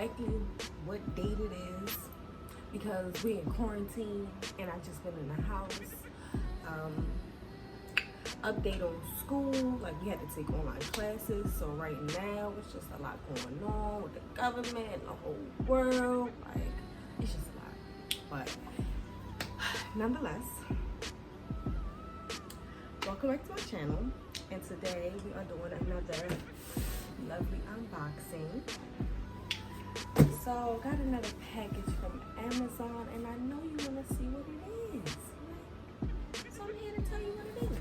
exactly what date it is because we're in quarantine and I just been in the house. Update on school, like we had to take online classes, so right now it's just a lot going on with the government and the whole world. Like, it's just a lot. But nonetheless, welcome back to my channel, and today we are doing another lovely unboxing. So got another package from Amazon, and I know you want to see what it is, right? So I'm here to tell you what it is.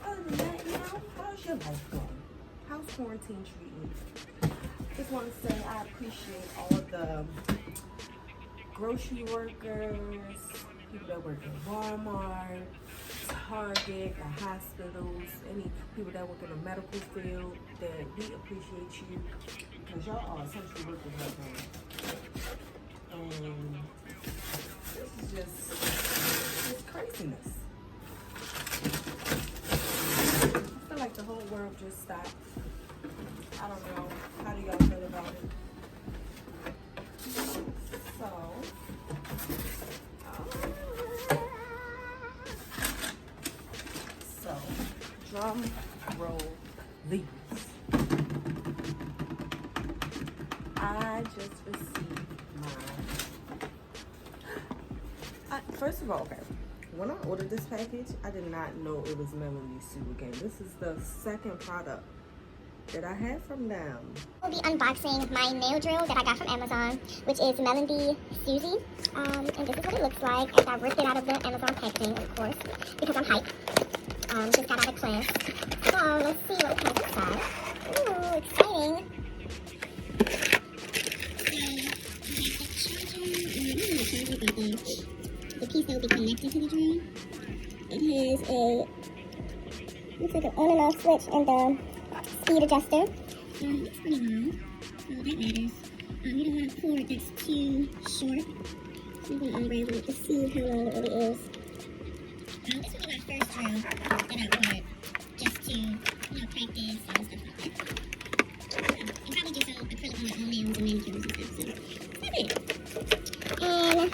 Other than that, how's your life going? How's quarantine treating you? Just want to say I appreciate all the grocery workers, people that work at Walmart, Target, the hospitals, any people that work in the medical field, that we appreciate you because y'all are essential workers right now. And this is just craziness. I feel like the whole world just stopped. I don't know. How do y'all feel about it? So, drum roll, please. I just received mine. First of all, okay. When I ordered this package, I did not know it was Melanie Sue again. This is the second product that I had from them. I'll be unboxing my nail drill that I got from Amazon, which is Melody Susie. And this is what it looks like as I ripped it out of the Amazon packaging, of course, because I'm hyped. Just got out of class. So let's see what it has inside. Ooh, exciting. The piece that will be connected to the drill. It has looks like an on and off switch and the speed adjuster. It's pretty long, so that matters. You don't want a cord that's too short. So I'm going to unravel it to see how long it really is. This will be my first drill that I ordered just to, practice and stuff like that. And probably do some acrylic on my own nails and manicures and stuff, so that's it. And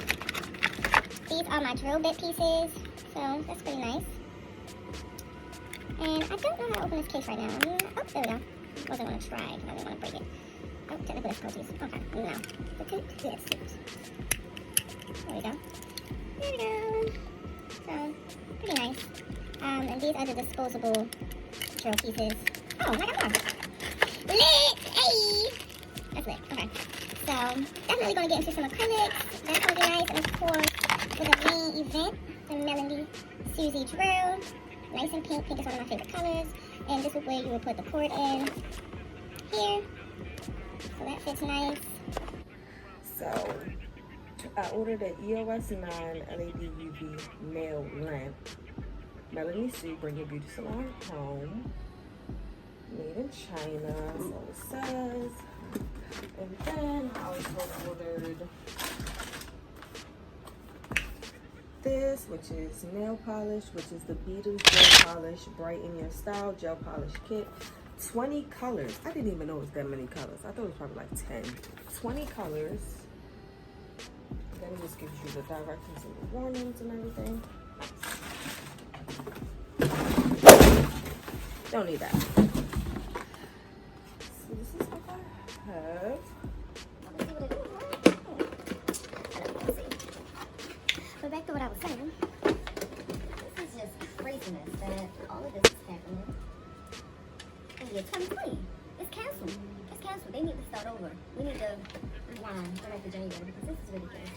these are my drill bit pieces, so that's pretty nice. And I don't know how to open this case right now. Oh, there we go. Wasn't going to try because I didn't want to break it. Oh, technical difficulties. Okay, no. Look at this. There we go. There we go. So, pretty nice. And these are the disposable drill pieces. Oh, I got more. Lit! Hey! That's lit. Okay. So, definitely going to get into some acrylics. That's going to be nice. And of course, for the main event, the Melody Susie drill. Nice and pink. Pink is one of my favorite colors. And this is where you would put the cord in. Here. So that fits nice. So, I ordered an EOS 9 LED UV nail lamp. Melanie Sue, bring your beauty salon home. Made in China, so it says. And then I also ordered this, which is nail polish, which is the Beetles Gel Polish Brighten Your Style Gel Polish Kit. 20 colors. I didn't even know it was that many colors. I thought it was probably like 10. 20 colors. Then it just gives you the directions and the warnings and everything. Don't need that. So this is what I have. But back to what I was saying. This is just craziness that all of this is happening in the year 2020. It's canceled. It's canceled. They need to start over. We need to rewind, go back to January because this is ridiculous.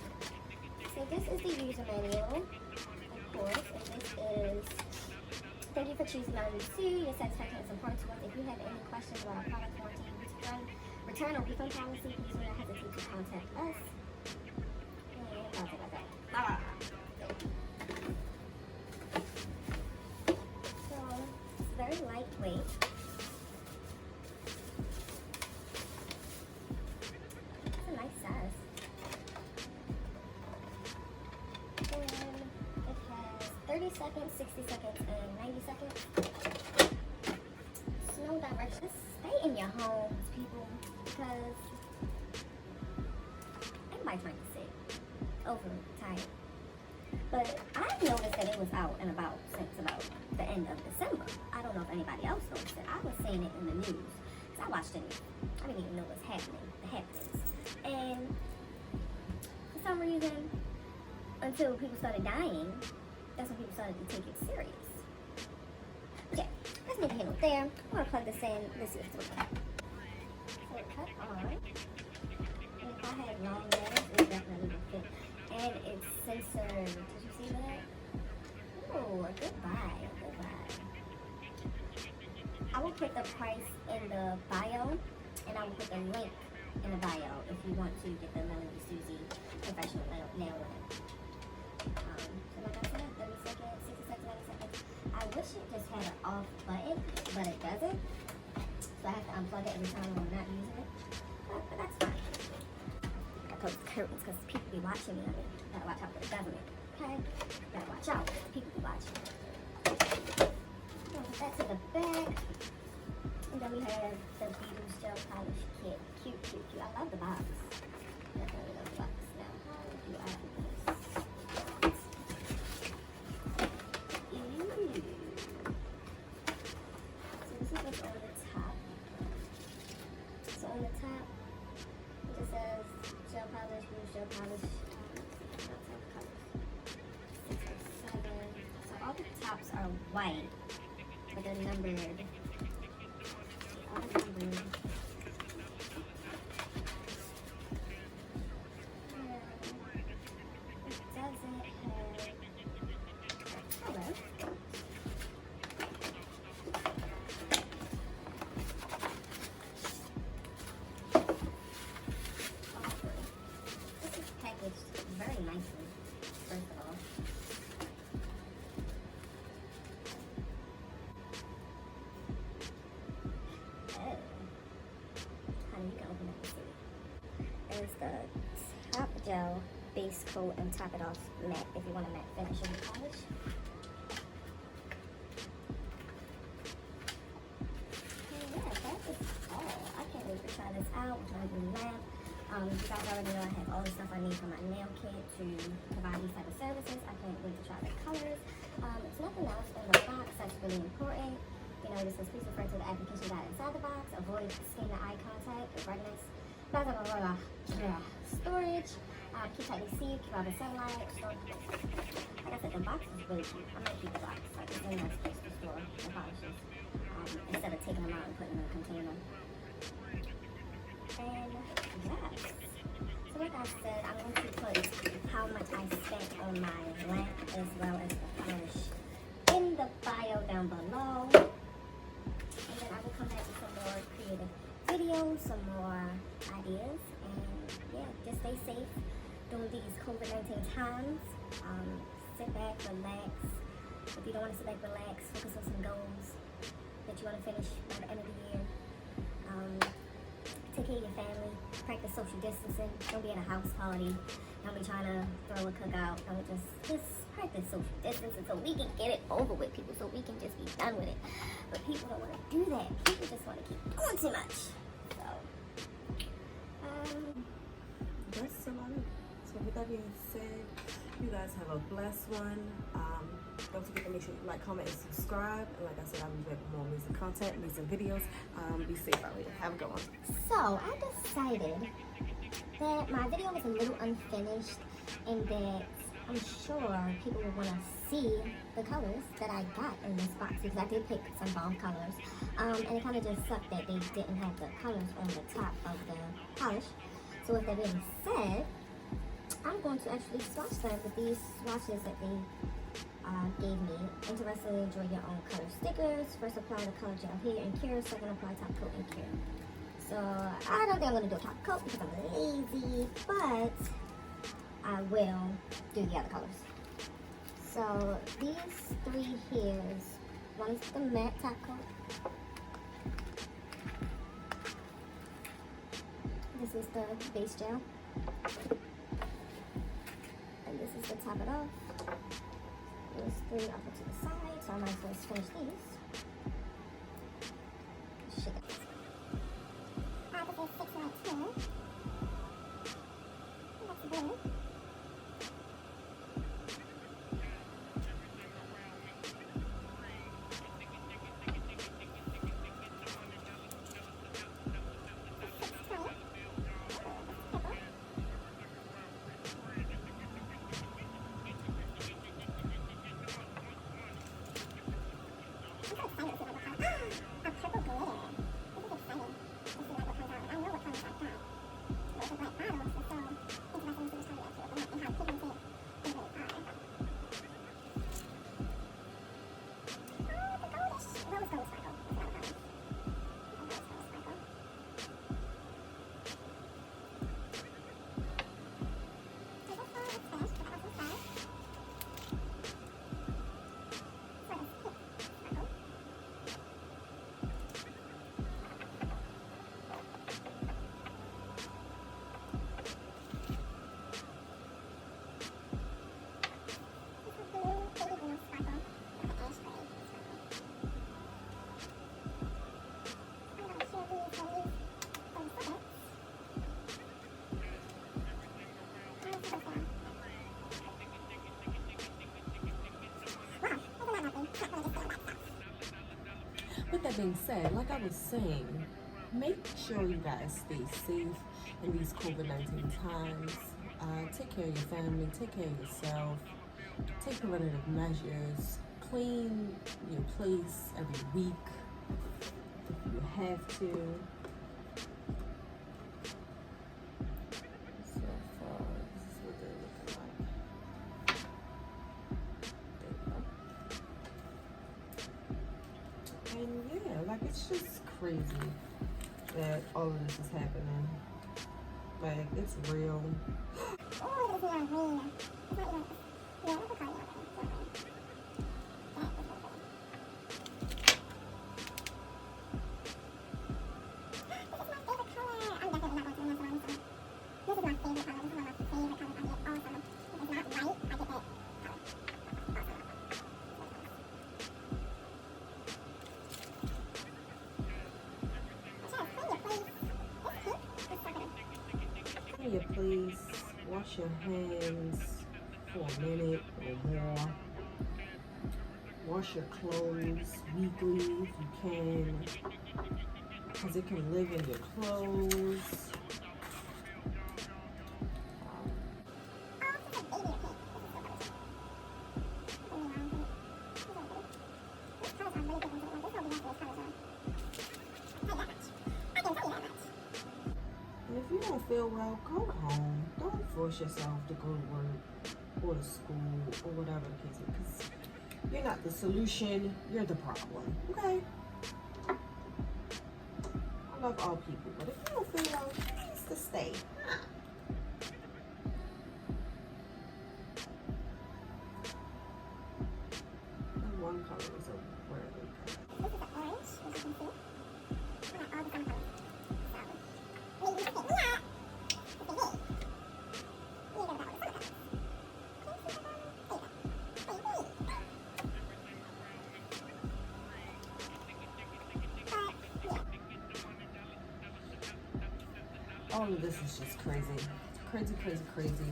So this is the user manual, of course, and this is thank you for choosing Melody Sue. Your satisfaction is important to us. If you have any questions about our product warranty, return or refund policy, please do not hesitate to contact us. And I'll take that back. So it's very lightweight. It's a nice size. And it has 30 seconds, 60 seconds, and 90 seconds. No directions. Stay in your homes, people, because everybody's trying to sit overtired. But I noticed that it was out and about since about the end of December. I don't know if anybody else noticed it. I was seeing it in the news. So I watched it. I didn't even know what's happening, the happenings. And for some reason, until people started dying, that's when people started to take it serious. Okay, let's make a handle there. I'm gonna plug this in. Let's see if it's working. So it cut on. And if I had long nails, it definitely would fit. And it's censored. Did you see that? Oh, a good buy. A good buy. I will put the price in the bio, and I will put the link in the bio if you want to get the Melanie Susie professional nail lamp. So like I said, 30 seconds, 60 seconds, 90 seconds. I wish it just had an off button, but it doesn't. So I have to unplug it every time when I'm not using it. But that's fine. I close the curtains because people be watching me. I mean, gotta watch out for the government. Okay? Gotta watch out. People be watching. Put that to the back. And then we have the Beatles gel polish kit. Cute, cute, cute. I love the box. Definitely love the box. Now, how do I do this? Ooh. So this is what's on the top. So on the top, it just says gel polish, Beatles gel polish. So all the tops are white, but they're numbered. All numbered. It doesn't have a color. This is packaged very nicely, first of all. Is the top gel base coat and top it off matte if you want a matte finish in the polish. And yeah, that is all. I can't wait to try this out with my new lamp. You guys already know I have all the stuff I need for my nail kit to provide these type of services. I can't wait to try the colors. It's nothing else in the box that's really important. You know, this says please refer to the application guide inside the box. Avoid skin to eye contact with redness. Storage, keep tightly sealed, keep out of sunlight. Like I said, the box is really cute. I might keep the box. Like it's really nice place to store the polishes instead of taking them out and putting them in a container. And yeah. So like I said, I'm going to put how much I spent on my lamp as well as the polish in the bio down below. And then I will come back with some more creative videos, some more ideas, and yeah, just stay safe during these COVID-19 times. Sit back, relax. If you don't want to sit back, relax, focus on some goals that you want to finish by the end of the year. Take care of your family, practice social distancing. Don't be at a house party. Don't be trying to throw a cookout. Don't just practice social distancing so we can get it over with, people, so we can just be done with it. But people don't want to do that. People just want to keep doing too much. So, that's about it. So with that being said, you guys have a blessed one. Don't forget to make sure you like, comment, and subscribe. And like I said, I'll be back with more amazing content, amazing videos. Be safe out here. Have a good one. So I decided that my video was a little unfinished and that I'm sure people will want to see the colors that I got in this box because I did pick some bomb colors. And it kind of just sucked that they didn't have the colors on the top of the polish. So with that being said, I'm going to actually swatch them with these swatches that they gave me. Interested, enjoy your own color stickers. First apply the color gel here and cure. Second apply top coat and cure. So I don't think I'm going to do a top coat because I'm lazy, but I will do the other colors. So these three here is, one is the matte top coat. This is the base gel. And this is the top it off. Those three I'll put to the side, so I might as well finish these. Shake it. that being said, like I was saying, make sure you guys stay safe in these COVID-19 times. Take care of your family, take care of yourself, take preventative measures, clean your place every week if you have to. So far, this is what they're looking like. There you go. And yeah, like it's just crazy that all of this is happening. Like, it's real. Oh, it's not green. It's not even. Yeah, what's the color? Can you please wash your hands for a minute or more? Wash your clothes weekly if you can, because it can live in your clothes. And if you don't feel well, go home. Don't force yourself to go to work or to school or whatever the case is, because you're not the solution, you're the problem, okay? I love all people, but if you don't feel well, please to stay. And one color is a rarely color. This is the orange, as you can see. We got all the same colors. All of this is just crazy. Crazy, crazy, crazy.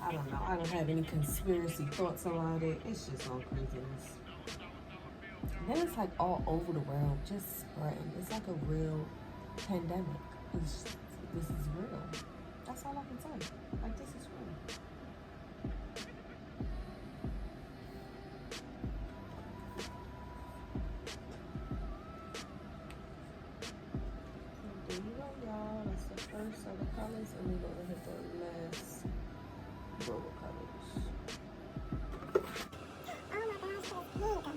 I don't know. I don't have any conspiracy thoughts about it. It's just all craziness. And then it's like all over the world, just spreading. It's like a real pandemic. This is real. That's all I can say. Like, this is real. There you go, y'all. That's the first of the colors, and we're gonna hit the last row of colors. Oh my gosh, it's pink.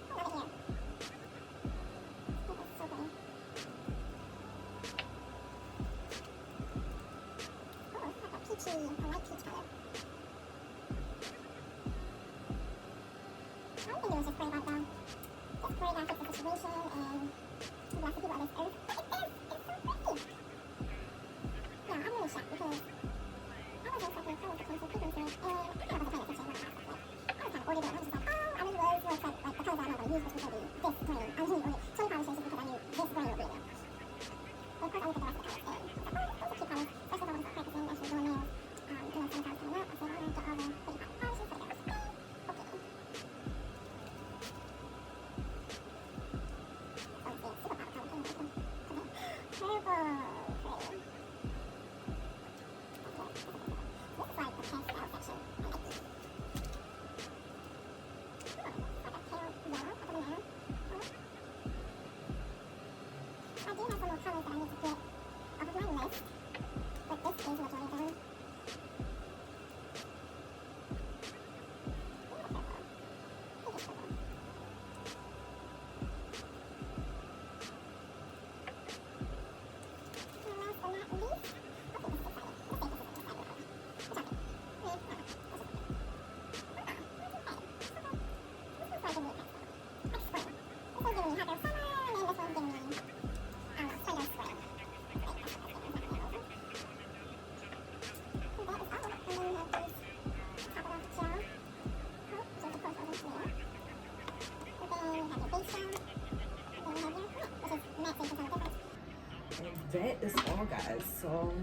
I love it here. This is so pretty. Oh, it's like a peachy, a light peach color. I don't think it was just pretty about though. Just pretty that fits the situation and lots of people on this earth. Look at this! It's so pretty! Yeah, I'm really shocked because I wasn't expecting colors to come so quickly to me, and I kind of wasn't paying attention when I was like, I was kind of ordered it, and I was just like, oh, I really was more excited, like, the colors that I'm not going to use, which was going to be this green. I was really ordered 20 polishes because I knew this green would be enough. But of course, I looked at the rest of the colors, and I was like, oh, those are cute colors, especially if I was practicing, actually doing nails. Summertime's coming up, I said, I'm going to get all the pretty polishes for the girls. Okay. Oh, it's super power color. Purple. Pretty. This is like the pastel section. I like these. Oh, like a pale yellow, like a banana. Oh. I do have some more colors that I need to get off of my list, but this is the majority of them. That is all, guys. So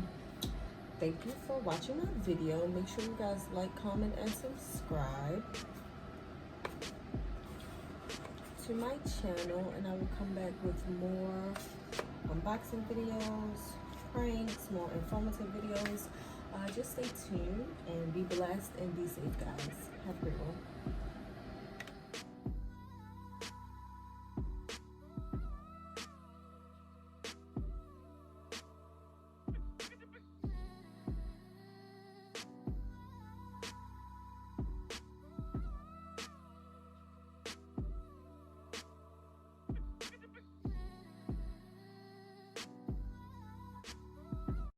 thank you for watching my video. Make sure you guys like, comment, and subscribe. to my channel, and I will come back with more unboxing videos, pranks, more informative videos. Just stay tuned and be blessed and be safe, guys. Have a great one.